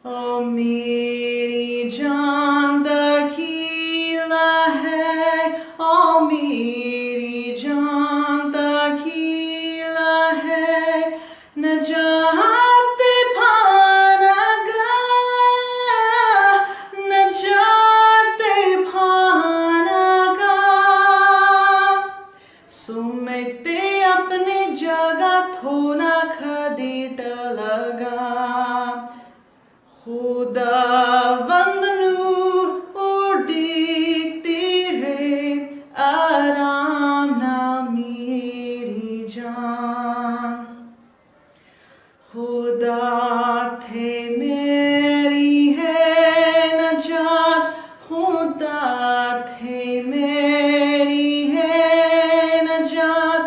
ओ मेरी जान दखीला है, ओ मेरी जान दखीला है, न जाते भानगा, न जाते भानगा। सुमते अपने जगह थोना खदीट लगा, खुदावंद नू उड़ीती रे आराम ना मेरी जान। खुदा थे मेरी है नजात, खुदा थे मेरी है नजात,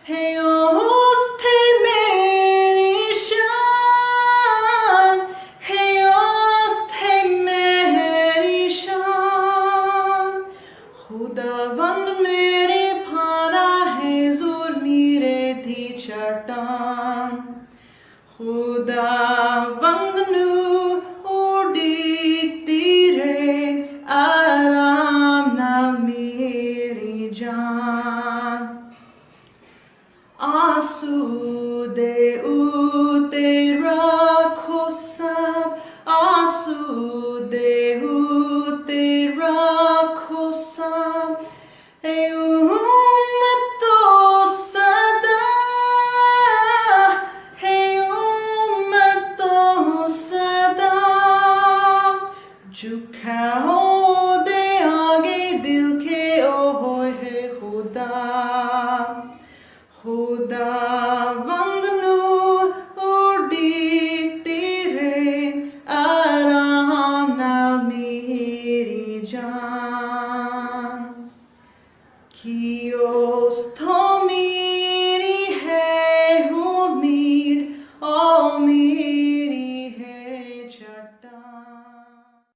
है उस थे मेरी शान, है उस थे मेरी शान। खुदावंद मेरे भारा है जोर मेरे थी चट्टान, खुदावंद नू उड़ीती रे आराम ना मेरी जान। आसूदे उते रखो सब, आसूदे उते रखो सब, ए उम्मतो सदा, है उम्मतो सदा। झुकाओ दे आगे दिल के ओ होए है खुदा, खुदावंद नू उड़ीती रे आराम ना मेरी जान। Kios